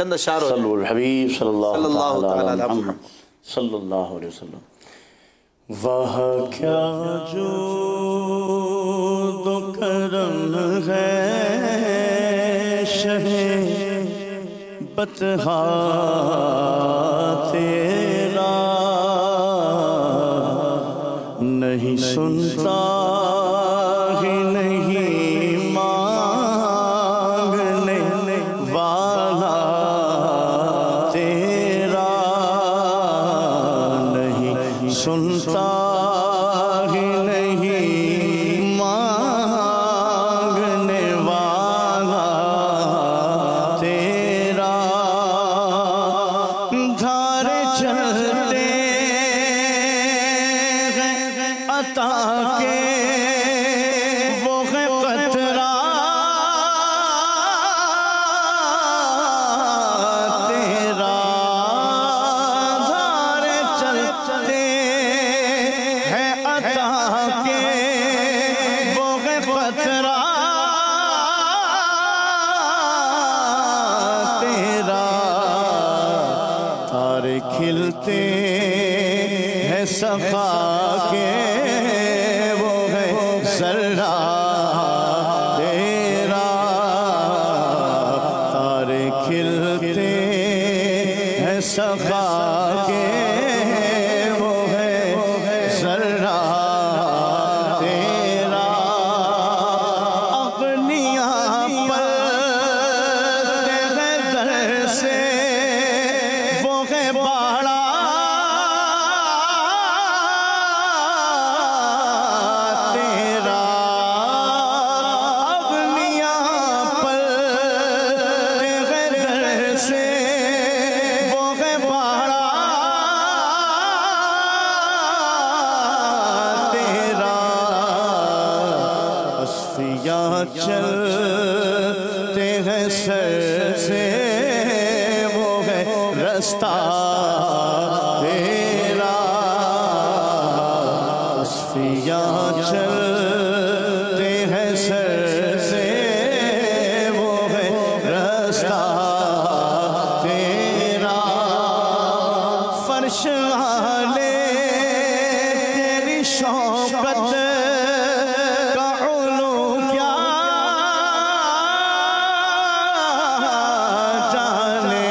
चंद अशार सल्लल्लाहु हबीब सल्लल्लाहु तआला अलैहि मुहम्मद सल्लल्लाहु अलैहि वसल्लम। वाह क्या जो दो करम है शहे बतहा तेरा, नहीं सुनता ही नहीं मांगने वाला तेरा, नहीं सुनता ही नहीं मांगने वाला तेरा। धारे चलते हैं अता के वो है कतरा तेरा, धारे चलते हैं अता के वो है कतरा तेरा। तारे खिलते हैं सखा के वो है जर्रा तेरा, तारे खिलते हैं सखा के वो है जर्रा तेरा। अपनिया पर तेरे दर से वो है बाड़ा तेरा, अपनिया पर तेरे दर से वो है बाड़ा तेरा। असफिया चलते हैं सर से वो है रास्ता तेरा, असफिया चलते हैं सर से वो है रास्ता तेरा। फर्श वाले तेरी शौकत का उलू क्या जाने,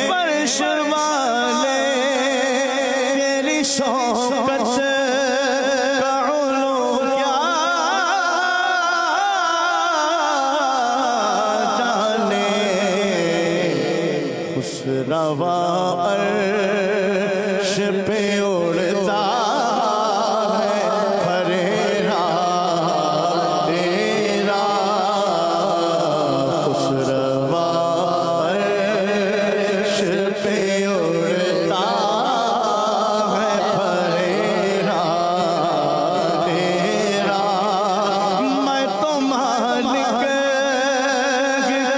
फर्श वाले तेरी शौकत का उलू क्या जाने। खुसरवा अर्श पे उड़ता है फरेरा तेरा, खुसरवा अर्श पे उड़ता है फरेरा तेरा। मैं तो मालिक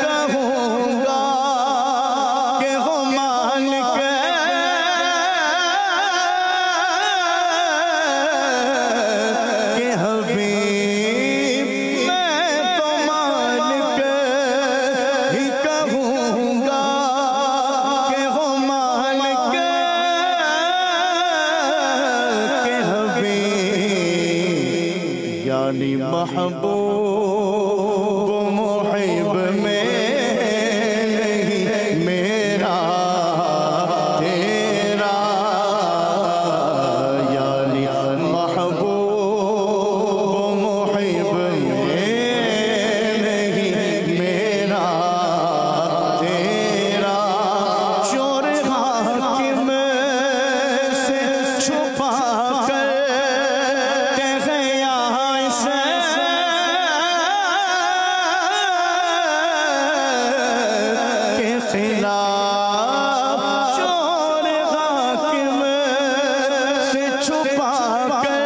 कहूँगा कि हो मालिक के हबीब, मैं तो मालिक ही कहूँगा कि हो मालिक के हबीब। यानी महबूब मुहिब में नहीं मेरा तेरा, यानी महबूब मुहिब में नहीं मेरा तेरा। चोर हाकिम से छुपा कर तेरे यहाँ से के खिलाफ, चोर हाकिम से छुपा कर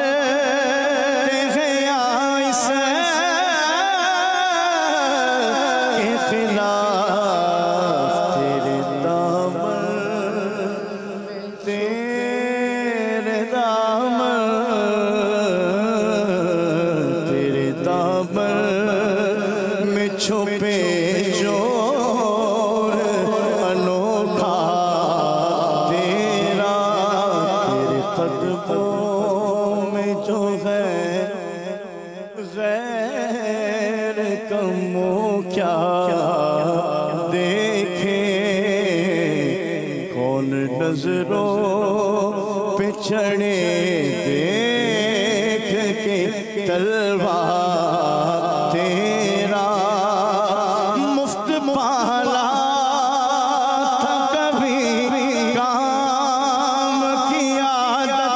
तेरे यहाँ से के खिलाफ। तेरे दामन तेरे दामन तेरे दामन में छुपे चोर नजरों पे चढ़े देख के तलवार तेरा मुफ्त पाला था कभी काम की आदत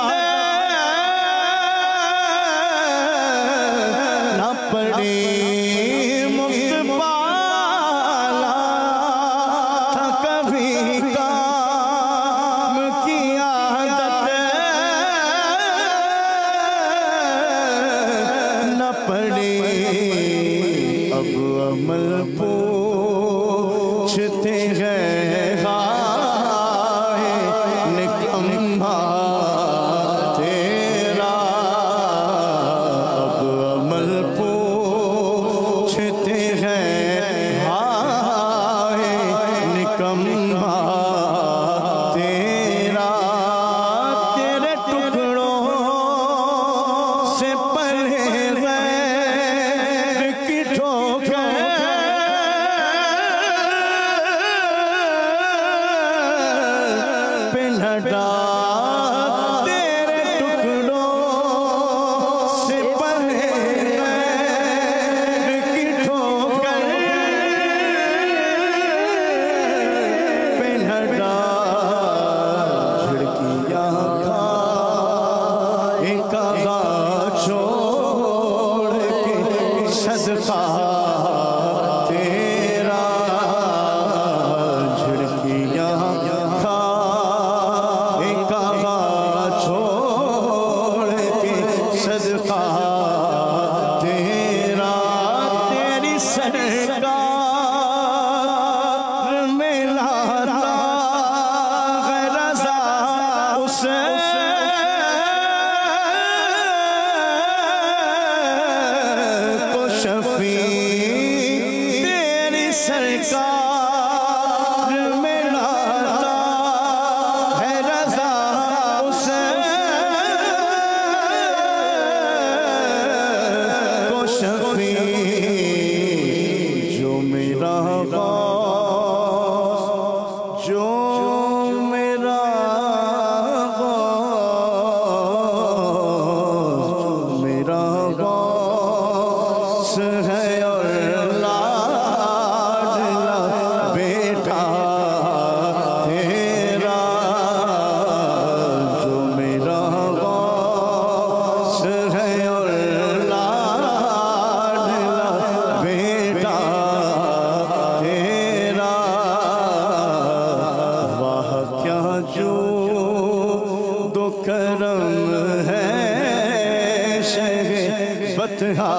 ना पड़ी मुफ्त पाला था कभी काम की आदत न पड़ी अब अमल पूछते हैं हाय निकम्मा तेरा अब अमल पूछते हैं हाय निकम्मा तेरा तेरे टुकड़ों से पले गैर की ठोकर पे न डाल तेरे टुकड़ों से पले गैर की ठोकर पे न डाल झिड़कियां खा एक आगा छोड़ के सदका तेरा झिड़कियां खा एक आगा छोड़ के सदका तेरा तेरी सरकार में लाता है रज़ा उसे को शफी तेरी सरकार में लाता है रज़ा उसे को शफी जो मेरा गौस जो मेरा गौस मेरा गौस है और लाडला बेटा तेरा जो मेरा गौस है और लाडला बेटा तेरा वाह क्या जो दो करम है शह बतहा